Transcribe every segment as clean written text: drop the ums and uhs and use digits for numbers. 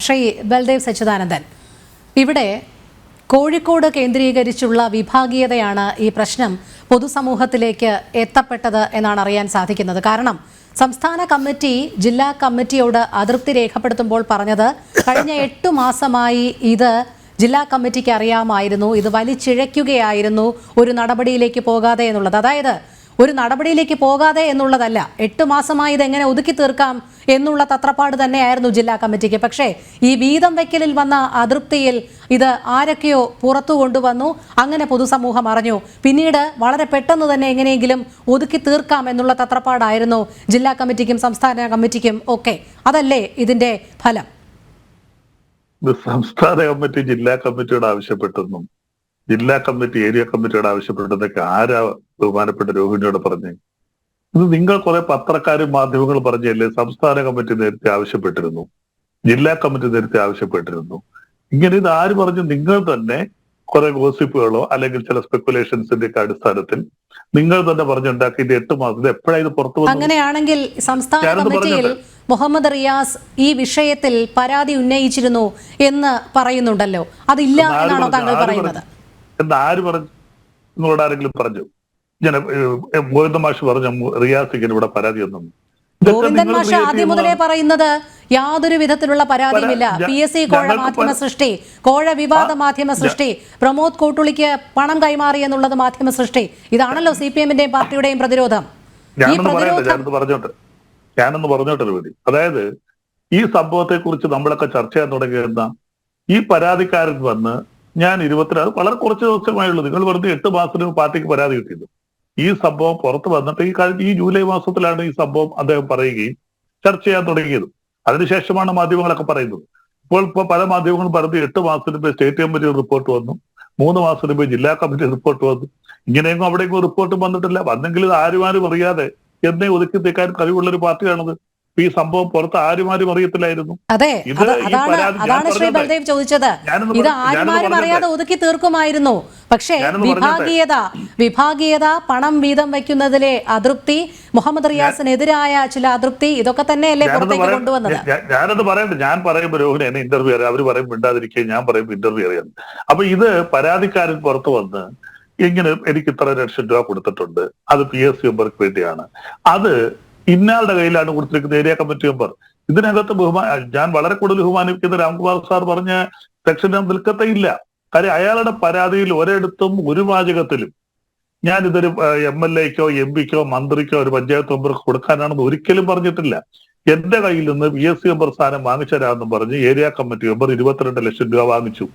ശ്രീ ബൽദേവ് സച്ചിദാനന്ദൻ, ഇവിടെ കോഴിക്കോട് കേന്ദ്രീകരിച്ചുള്ള വിഭാഗീയതയാണ് ഈ പ്രശ്നം പൊതുസമൂഹത്തിലേക്ക് എത്തപ്പെട്ടത് എന്നാണ് അറിയാൻ സാധിക്കുന്നത്. കാരണം സംസ്ഥാന കമ്മിറ്റി ജില്ലാ കമ്മിറ്റിയോട് അതൃപ്തി രേഖപ്പെടുത്തുമ്പോൾ പറഞ്ഞത് കഴിഞ്ഞ 8 മാസമായി ഇത് ജില്ലാ കമ്മിറ്റിക്ക് അറിയാമായിരുന്നു, ഇത് വലിച്ചിഴയ്ക്കുകയായിരുന്നു ഒരു നടപടിയിലേക്ക് പോകാതെ എന്നുള്ളത്. അതായത് ഒരു നടപടിയിലേക്ക് പോകാതെ എന്നുള്ളതല്ല, 8 മാസമായി ഇതെങ്ങനെ ഒതുക്കി തീർക്കാം എന്നുള്ള തത്രപ്പാട് തന്നെയായിരുന്നു ജില്ലാ കമ്മിറ്റിക്ക്. പക്ഷേ ഈ വീതം വയ്ക്കലിൽ വന്ന അതൃപ്തിയിൽ ഇത് ആരൊക്കെയോ പുറത്തു കൊണ്ടുവന്നു, അങ്ങനെ പൊതുസമൂഹം അറിഞ്ഞു. പിന്നീട് വളരെ പെട്ടെന്ന് തന്നെ എങ്ങനെയെങ്കിലും ഒതുക്കി തീർക്കാം എന്നുള്ള തത്രപ്പാടായിരുന്നു ജില്ലാ കമ്മിറ്റിക്കും സംസ്ഥാന കമ്മിറ്റിക്കും ഒക്കെ. അതല്ലേ ഇതിന്റെ ഫലം? സംസ്ഥാന കമ്മിറ്റി ജില്ലാ കമ്മിറ്റിയോട് ആവശ്യപ്പെട്ടെന്നും ജില്ലാ കമ്മിറ്റി ഏരിയ കമ്മിറ്റിയോട് ആവശ്യപ്പെട്ടതൊക്കെ ആരാ ബഹുമാനപ്പെട്ട രോഹിണിയോട് പറഞ്ഞേ? ഇത് നിങ്ങൾ കുറെ പത്രക്കാരും മാധ്യമങ്ങളും പറഞ്ഞല്ലേ. സംസ്ഥാന കമ്മിറ്റി നേരത്തെ ആവശ്യപ്പെട്ടിരുന്നു, ജില്ലാ കമ്മിറ്റി നേരത്തെ ആവശ്യപ്പെട്ടിരുന്നു. ഇങ്ങനെ ഇത് ആര് പറഞ്ഞു? നിങ്ങൾ തന്നെ കുറെ ഗോസിപ്പുകളോ അല്ലെങ്കിൽ ചില സ്പെക്കുലേഷൻസിന്റെ ഒക്കെ അടിസ്ഥാനത്തിൽ നിങ്ങൾ തന്നെ പറഞ്ഞുണ്ടാക്കി. ഇത് 8 മാസത്തിൽ എപ്പോഴാണ് ഇത് പുറത്തു വന്നത്? അങ്ങനെയാണെങ്കിൽ സംസ്ഥാന കമ്മിറ്റിയിൽ മുഹമ്മദ് റിയാസ് ഈ വിഷയത്തിൽ പരാതി ഉന്നയിച്ചിരുന്നു എന്ന് പറയുന്നുണ്ടല്ലോ, അതില്ല എന്നാണോ താങ്കൾ പറയുന്നത്? എന്ന് ആര് പറഞ്ഞു? നിങ്ങളോട് ആരെങ്കിലും പറഞ്ഞു? ഞാൻ ഗോവിന്ദ മാഷ് പറഞ്ഞു റിയാസിന് ഇവിടെ പരാതി ഒന്നും. ഗോവിന്ദൻ മാഷ് ആദ്യം മുതലേ പറയുന്നത് യാതൊരു വിധത്തിലുള്ള പരാതിയുമില്ല. PSC കോഴ മാധ്യമ സൃഷ്ടി, കോഴ വിവാദ മാധ്യമ സൃഷ്ടി, പ്രമോദ് കോട്ടുളിക്ക് പണം കൈമാറി എന്നുള്ളത് മാധ്യമ സൃഷ്ടി, ഇതാണല്ലോ CPM-ന്റെയും പാർട്ടിയുടെയും പ്രതിരോധം. ഞാനൊന്ന് പറഞ്ഞോട്ടെ രൂപി. അതായത് ഈ സംഭവത്തെ കുറിച്ച് നമ്മളൊക്കെ ചർച്ച ചെയ്യാൻ തുടങ്ങിയിരുന്ന ഈ പരാതിക്കാരൻ വന്ന് ഞാൻ 24 വളരെ കുറച്ച് ദിവസമായുള്ളൂ. നിങ്ങൾ വെറുതെ 8 മാസത്തിന് പാർട്ടിക്ക് പരാതി കിട്ടിയത്. ഈ സംഭവം പുറത്ത് വന്നിട്ട് ഈ ജൂലൈ മാസത്തിലാണ് ഈ സംഭവം അദ്ദേഹം പറയുകയും ചർച്ച ചെയ്യാൻ തുടങ്ങിയത്. അതിനുശേഷമാണ് മാധ്യമങ്ങളൊക്കെ പറയുന്നത്. ഇപ്പോൾ പല മാധ്യമങ്ങളും പറഞ്ഞ് 8 മാസത്തിന് മുമ്പ് സ്റ്റേറ്റ് കമ്മിറ്റി റിപ്പോർട്ട് വന്നു, 3 മാസത്തിന് മുമ്പ് ജില്ലാ കമ്മിറ്റി റിപ്പോർട്ട് വന്നു. ഇങ്ങനെയൊന്നും അവിടേക്കും റിപ്പോർട്ട് വന്നിട്ടില്ല. വന്നെങ്കിൽ ഇത് ആരും അറിയാതെ എന്നെ ഒതുക്കി തീക്കാൻ കഴിവുള്ളൊരു പാർട്ടിയാണത്. ഈ സംഭവം പുറത്ത് ആരും അറിയത്തില്ലായിരുന്നു. അതെ, അതാണ് ശ്രീ ബൽദേവ് ചോദിച്ചത്. ഇത് ആരും അറിയാതെ ഒതുക്കി തീർക്കുമായിരുന്നു. പക്ഷേ വിഭാഗീയത, പണം വീതം വയ്ക്കുന്നതിലെ അതൃപ്തി, മുഹമ്മദ് റിയാസിനെതിരായ ചില അതൃപ്തി, ഇതൊക്കെ തന്നെയല്ലേ പുറത്തേക്ക് കൊണ്ടുവന്നത്? ഞാനത് പറയണ്ട. ഞാൻ പറയുമ്പോൾ രോഹിണി എന്നെ ഇന്റർവ്യൂ അറിയാം, അവർ പറയും മിണ്ടാതിരിക്കുക, ഞാൻ പറയുമ്പോൾ ഇന്റർവ്യൂ അറിയാം. അപ്പൊ ഇത് പരാതിക്കാരൻ പുറത്തു വന്ന് ഇങ്ങനെ എനിക്ക് ഇത്ര ലക്ഷം രൂപ കൊടുത്തിട്ടുണ്ട്, അത് PSC മെമ്പർക്ക് വേണ്ടിയാണ്, അത് ഇന്നാളുടെ കയ്യിലാണ് കൊടുത്തിരിക്കുന്നത് ഏരിയ കമ്മിറ്റി മെമ്പർ. ഇതിനകത്ത് ഞാൻ വളരെ കൂടുതൽ ബഹുമാനിക്കുന്ന രാംകുമാർ സാർ പറഞ്ഞ സെക്ഷൻ നിൽക്കത്തേയില്ല. കാര്യം അയാളുടെ പരാതിയിൽ ഒരിടത്തും ഒരു വാചകത്തിലും ഞാൻ ഇതൊരു MLA-ക്കോ MP-ക്കോ മന്ത്രിക്കോ ഒരു പഞ്ചായത്ത് മെമ്പർക്ക് കൊടുക്കാനാണെന്ന് ഒരിക്കലും പറഞ്ഞിട്ടില്ല. എന്റെ കയ്യിൽ നിന്ന് PSC മെമ്പർ സ്ഥാനം വാങ്ങിച്ചു തരാമെന്നും പറഞ്ഞ് ഏരിയ കമ്മിറ്റി മെമ്പർ 22 ലക്ഷം രൂപ വാങ്ങിച്ചു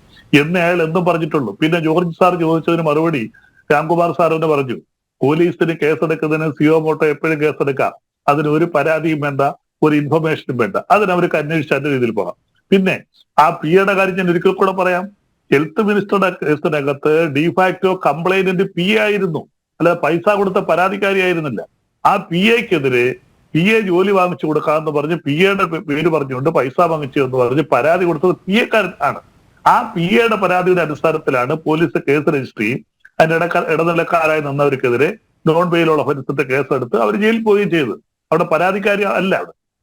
എന്ന് അയാൾ എന്നും പറഞ്ഞിട്ടുള്ളൂ. പിന്നെ ജോർജ് സാർ ചോദിച്ചതിന് മറുപടി രാംകുമാർ സാറിന് പറഞ്ഞു, പോലീസിന് കേസെടുക്കുന്നതിന് CO മോട്ടോ എപ്പോഴും കേസെടുക്കാം, അതിന് ഒരു പരാതിയും വേണ്ട, ഒരു ഇൻഫർമേഷനും വേണ്ട, അതിനവർക്ക് അന്വേഷിച്ച് അതിന്റെ രീതിയിൽ പോകാം. പിന്നെ ആ PA-യുടെ കാര്യം ഞാൻ ഒരിക്കൽ കൂടെ പറയാം. ഹെൽത്ത് മിനിസ്റ്ററുടെ കേസിനകത്ത് ഡിഫാക്ടോ കംപ്ലൈനന്റ് PA ആയിരുന്നു, അല്ലാതെ പൈസ കൊടുത്ത പരാതിക്കാരിയായിരുന്നില്ല. ആ PA-ക്കെതിരെ PA ജോലി വാങ്ങിച്ചു കൊടുക്കാമെന്ന് പറഞ്ഞ് PA-യുടെ പേര് പറഞ്ഞുകൊണ്ട് പൈസ വാങ്ങിച്ചു എന്ന് പറഞ്ഞ് പരാതി കൊടുത്തത് PA-കാരൻ ആണ്. ആ PA-യുടെ പരാതിയുടെ അടിസ്ഥാനത്തിലാണ് പോലീസ് കേസ് രജിസ്റ്റർ ചെയ്യും. അതിന്റെ ഇടനിലക്കാരായി നിന്നവർക്കെതിരെ നോൺ ബെയിലുള്ള ഒഫൻസിന്റെ കേസെടുത്ത് അവർ ജയിലിൽ പോവുകയും ചെയ്തു. അവിടെ പരാതിക്കാരി അല്ല,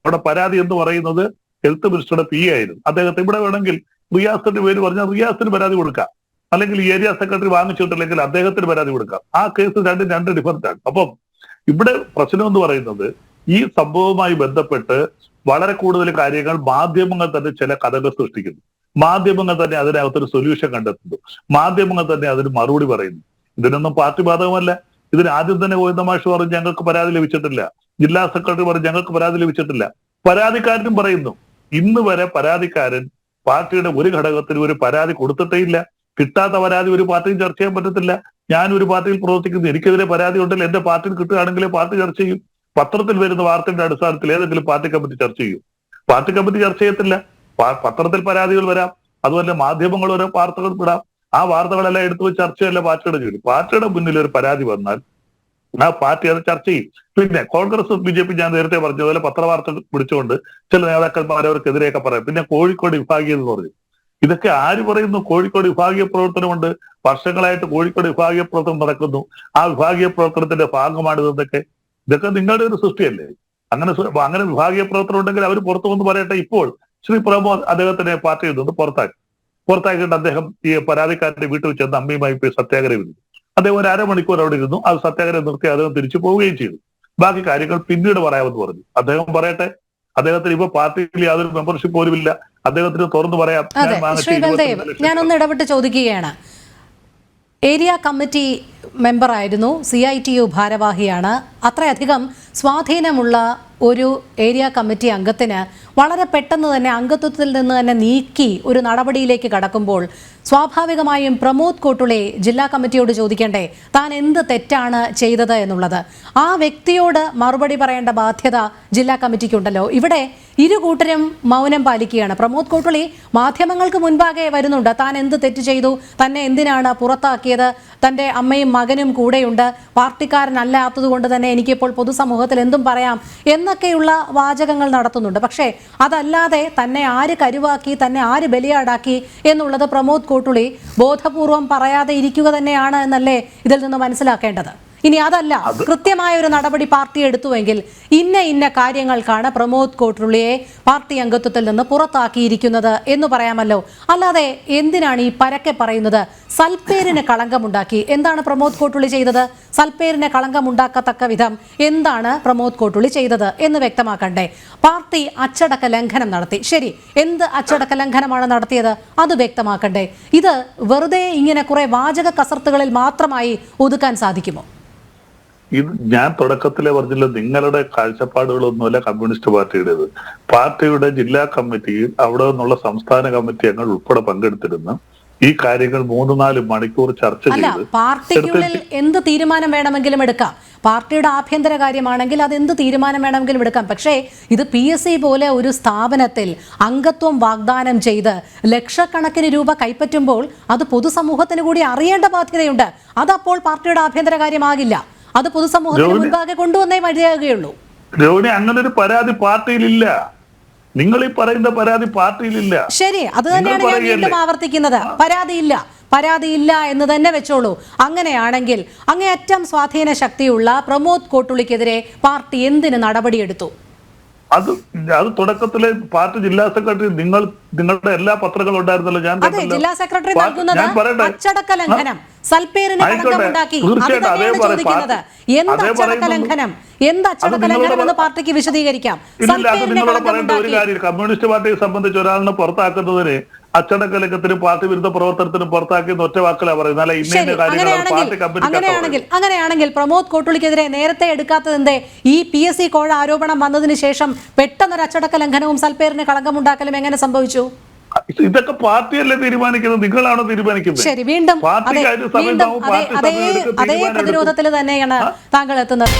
അവിടെ പരാതി എന്ന് പറയുന്നത് ഹെൽത്ത് മിനിസ്റ്ററുടെ PA ആയിരുന്നു. അദ്ദേഹത്തെ ഇവിടെ വേണമെങ്കിൽ റിയാസിന്റെ പേര് പറഞ്ഞാൽ റിയാസിന് പരാതി കൊടുക്കാം, അല്ലെങ്കിൽ ഏരിയ സെക്രട്ടറി വാങ്ങിച്ചിട്ടില്ലെങ്കിൽ അദ്ദേഹത്തിന് പരാതി കൊടുക്കാം. ആ കേസ് രണ്ട് ഡിഫറൻറ്റ് ആണ്. അപ്പം ഇവിടെ പ്രശ്നം എന്ന് പറയുന്നത് ഈ സംഭവവുമായി ബന്ധപ്പെട്ട് വളരെ കൂടുതൽ കാര്യങ്ങൾ മാധ്യമങ്ങൾ തന്നെ ചില കഥകൾ സൃഷ്ടിക്കുന്നു. മാധ്യമങ്ങൾ തന്നെ അതിനകത്തൊരു സൊല്യൂഷൻ കണ്ടെത്തുന്നു. മാധ്യമങ്ങൾ തന്നെ അതിന് മറുപടി പറയുന്നു. ഇതിനൊന്നും പാർട്ടി ബാധകമല്ല. ഇതിന് ആദ്യം തന്നെ ഗോവിന്ദ മാഷ് പറഞ്ഞു ഞങ്ങൾക്ക് പരാതി ലഭിച്ചിട്ടില്ല, ജില്ലാ സെക്രട്ടറി പറഞ്ഞു ഞങ്ങൾക്ക് പരാതി ലഭിച്ചിട്ടില്ല. പരാതിക്കാരനും പറയുന്നു ഇന്ന് വരെ പരാതിക്കാരൻ പാർട്ടിയുടെ ഒരു ഘടകത്തിന് ഒരു പരാതി കൊടുത്തിട്ടേ ഇല്ല. കിട്ടാത്ത പരാതി ഒരു പാർട്ടിയും ചർച്ച ചെയ്യാൻ പറ്റത്തില്ല. ഞാൻ ഒരു പാർട്ടിയിൽ പ്രവർത്തിക്കുന്നു, എനിക്കെതിരെ പരാതി ഉണ്ടല്ലോ, എന്റെ പാർട്ടിയിൽ കിട്ടുകയാണെങ്കിലേ പാർട്ടി ചർച്ച ചെയ്യും. പത്രത്തിൽ വരുന്ന വാർത്തയുടെ അടിസ്ഥാനത്തിൽ ഏതെങ്കിലും പാർട്ടി കമ്മിറ്റി ചർച്ച ചെയ്യും? പാർട്ടി കമ്മിറ്റി ചർച്ച ചെയ്യത്തില്ല. പത്രത്തിൽ പരാതികൾ വരാം, അതുപോലെ മാധ്യമങ്ങൾ ഓരോ വാർത്തകൾ വിടാം. ആ വാർത്തകളെല്ലാം എടുത്തു വെച്ച് ചർച്ചയല്ല പാർട്ടിയുടെ ജോലി. പാർട്ടിയുടെ മുന്നിൽ ഒരു പരാതി വന്നാൽ ആ പാർട്ടി അത് ചർച്ച ചെയ്യും. പിന്നെ കോൺഗ്രസ് BJP ഞാൻ നേരത്തെ പറഞ്ഞതുപോലെ പത്രവാർത്ത പിടിച്ചുകൊണ്ട് ചില നേതാക്കന്മാർ അവർക്കെതിരെയൊക്കെ പറയും. പിന്നെ കോഴിക്കോട് വിഭാഗീയത എന്ന് പറഞ്ഞു. ഇതൊക്കെ ആര് പറയുന്നു? കോഴിക്കോട് വിഭാഗീയ പ്രവർത്തനമുണ്ട്. വർഷങ്ങളായിട്ട് കോഴിക്കോട് വിഭാഗീയ പ്രവർത്തനം നടക്കുന്നു. ആ വിഭാഗീയ പ്രവർത്തനത്തിന്റെ ഭാഗമാണ് ഇതൊക്കെ നിങ്ങളുടെ ഒരു സൃഷ്ടിയല്ലേ? അങ്ങനെ വിഭാഗീയ പ്രവർത്തനം ഉണ്ടെങ്കിൽ അവർ പുറത്തു വന്ന് പറയട്ടെ. ഇപ്പോൾ ശ്രീ പ്രമോദ് അദ്ദേഹത്തിനെ പാർട്ടിയിൽ നിന്ന് പുറത്താക്കിയിട്ട് അദ്ദേഹം ഈ പരാതിക്കാരന്റെ വീട്ടിൽ ചെന്ന് അമ്മയുമായി പോയി സത്യാഗ്രഹം ഇരുന്നു. അദ്ദേഹം ഒരു അരമണിക്കൂർ അവിടെ ഇരുന്നു. അത് സത്യാഗ്രഹം നിർത്തി അദ്ദേഹം തിരിച്ചു പോവുകയും ചെയ്തു. ബാക്കി കാര്യങ്ങൾ പിന്നീട് പറയാമെന്ന് പറഞ്ഞു. അദ്ദേഹം പറയട്ടെ. അദ്ദേഹത്തിന് ഇപ്പൊ പാർട്ടിയിൽ യാതൊരു മെമ്പർഷിപ്പ് പോലും ഇല്ല. അദ്ദേഹത്തിന് തുറന്നു പറയാം. ശ്രീ ബൽദേവ്, ഞാനൊന്ന് ഇടപെട്ട് ചോദിക്കുകയാണ്. ഏരിയ കമ്മിറ്റി മെമ്പറായിരുന്നു, CITU ഭാരവാഹിയാണ്. അത്രയധികം സ്വാധീനമുള്ള ഒരു ഏരിയ കമ്മിറ്റി അംഗത്തിന് വളരെ പെട്ടെന്ന് തന്നെ അംഗത്വത്തിൽ നിന്ന് തന്നെ നീക്കി ഒരു നടപടിയിലേക്ക് കടക്കുമ്പോൾ സ്വാഭാവികമായും പ്രമോദ് കോട്ടുളെ ജില്ലാ കമ്മിറ്റിയോട് ചോദിക്കണ്ടേ താൻ എന്ത് തെറ്റാണ് ചെയ്തത് എന്നുള്ളത്? ആ വ്യക്തിയോട് മറുപടി പറയേണ്ട ബാധ്യത ജില്ലാ കമ്മിറ്റിക്കുണ്ടല്ലോ. ഇവിടെ ഇരു കൂട്ടരും മൗനം പാലിക്കുകയാണ്. പ്രമോദ് കോട്ടുളി മാധ്യമങ്ങൾക്ക് മുൻപാകെ വരുന്നുണ്ട്. താൻ എന്ത് തെറ്റ് ചെയ്തു, തന്നെ എന്തിനാണ് പുറത്താക്കിയത്, തൻ്റെ അമ്മയും മകനും കൂടെയുണ്ട്, പാർട്ടിക്കാരനല്ലാത്തത് കൊണ്ട് തന്നെ എനിക്കിപ്പോൾ പൊതുസമൂഹത്തിൽ എന്തും പറയാം എന്നൊക്കെയുള്ള വാചകങ്ങൾ നടത്തുന്നുണ്ട്. പക്ഷേ അതല്ലാതെ തന്നെ ആര് കരുവാക്കി, തന്നെ ആര് ബലിയാടാക്കി എന്നുള്ളത് പ്രമോദ് കോട്ടുളി ബോധപൂർവം പറയാതെ ഇരിക്കുക തന്നെയാണ് എന്നല്ലേ ഇതിൽ നിന്ന് മനസ്സിലാക്കേണ്ടത്? ഇനി അതല്ല, കൃത്യമായ ഒരു നടപടി പാർട്ടി എടുത്തുവെങ്കിൽ ഇന്ന കാര്യങ്ങൾക്കാണ് പ്രമോദ് കോട്ടുള്ളിയെ പാർട്ടി അംഗത്വത്തിൽ നിന്ന് പുറത്താക്കിയിരിക്കുന്നത് എന്ന് പറയാമല്ലോ. അല്ലാതെ എന്തിനാണ് ഈ പരക്കെ പറയുന്നത്? സൽപ്പേരിന് കളങ്കമുണ്ടാക്കി. എന്താണ് പ്രമോദ് കോട്ടുള്ളി ചെയ്തത്? സൽപ്പേരിന് കളങ്കമുണ്ടാക്കത്തക്ക വിധം എന്താണ് പ്രമോദ് കോട്ടുള്ളി ചെയ്തത് എന്ന് വ്യക്തമാക്കണ്ടേ? പാർട്ടി അച്ചടക്ക ലംഘനം നടത്തി. ശരി, എന്ത് അച്ചടക്ക ലംഘനമാണ് നടത്തിയത് അത് വ്യക്തമാക്കണ്ടേ? ഇത് വെറുതെ ഇങ്ങനെ കുറെ വാചക കസർത്തുകളിൽ മാത്രമായി ഒതുക്കാൻ സാധിക്കുമോ? ഇത് ഞാൻ തുടക്കത്തിലെ പറഞ്ഞില്ല, നിങ്ങളുടെ കാഴ്ചപ്പാടുകളൊന്നുമല്ല കമ്മ്യൂണിസ്റ്റ് പാർട്ടിയുടേത്. പാർട്ടിയുടെ ജില്ലാ കമ്മിറ്റിയിൽ അവിടെ നിന്നുള്ള സംസ്ഥാന കമ്മിറ്റി അംഗങ്ങൾ ഉൾപ്പെടെ പങ്കെടുത്തിരുന്നു. ഈ കാര്യങ്ങൾ 3-4 മണിക്കൂർ ചർച്ച ചെയ്ത് പാർട്ടിക്കുള്ളിൽ എന്ത് തീരുമാനം വേണമെങ്കിലും എടുക്കാം. പാർട്ടിയുടെ ആഭ്യന്തര കാര്യമാണെങ്കിൽ അത് എന്ത് തീരുമാനം വേണമെങ്കിലും എടുക്കാം. പക്ഷേ ഇത് PSC പോലെ ഒരു സ്ഥാപനത്തിൽ അംഗത്വം വാഗ്ദാനം ചെയ്ത് ലക്ഷക്കണക്കിന് രൂപ കൈപ്പറ്റുമ്പോൾ അത് പൊതുസമൂഹത്തിന് കൂടി അറിയേണ്ട ബാധ്യതയുണ്ട്. അതപ്പോൾ പാർട്ടിയുടെ ആഭ്യന്തര കാര്യമാകില്ല. അത് പൊതുസമൂഹത്തിന് മുൻപാകെ കൊണ്ടുവന്നേ മതിയാകുകയുള്ളൂ. രോഹിണി, അങ്ങനെ ഒരു പരാതി പാർട്ടിയിലില്ല. നിങ്ങൾ ഈ പറയുന്ന പരാതി പാർട്ടിയിലില്ല. ശരി, അത് തന്നെയാണ് ഞാൻ വീണ്ടും ആവർത്തിക്കുന്നത്. പരാതിയില്ല എന്ന് തന്നെ വെച്ചോളൂ. അങ്ങനെയാണെങ്കിൽ അങ്ങേയറ്റം സ്വാധീന ശക്തിയുള്ള പ്രമോദ് കോട്ടുള്ളിക്കെതിരെ പാർട്ടി എന്തിന് നടപടിയെടുത്തു? അത് തുടക്കത്തിലെ പാർട്ടി ജില്ലാ സെക്രട്ടറി നിങ്ങളുടെ എല്ലാ പത്രങ്ങളും ഉണ്ടായിരുന്നല്ലോ. ഞാൻ ജില്ലാ സെക്രട്ടറി നൽകുന്നത് അച്ചടക്ക ലംഘനം, സൽപ്പേരിന് കളങ്കമുണ്ടാക്കി. ചോദിക്കുന്നത് എന്ത് അച്ചടക്ക ലംഘനം, എന്ത് അച്ചടക്ക ലംഘനം എന്ന് പാർട്ടിക്ക് വിശദീകരിക്കാം. ഒരു കാര്യം, കമ്മ്യൂണിസ്റ്റ് പാർട്ടിയെ സംബന്ധിച്ച് ഒരാളിനെ പുറത്താക്കുന്നതിന് അച്ചടക്ക ലംഘനത്തിനും പാർട്ടി വിരുദ്ധ പ്രവർത്തനത്തിനും പുറത്താക്കിയെന്ന് ഒറ്റ വാക്കല പറയുന്നത്. അങ്ങനെയാണെങ്കിൽ പ്രമോദ് കോട്ടുള്ളിക്കെതിരെ നേരത്തെ എടുക്കാത്തത് എന്തേ? ഈ PSC കോഴ ആരോപണം വന്നതിന് ശേഷം പെട്ടെന്നൊരു അച്ചടക്ക ലംഘനവും സൽപ്പേരിന് കളങ്കമുണ്ടാക്കലും എങ്ങനെ സംഭവിച്ചു? ഇതൊക്കെ പാർട്ടിയല്ലേ തീരുമാനിക്കുന്നത്, നിങ്ങളാണോ തീരുമാനിക്കുന്നത്? ശരി, വീണ്ടും അതേ പ്രതിരോധത്തിൽ തന്നെയാണ് താങ്കൾ എത്തുന്നത്.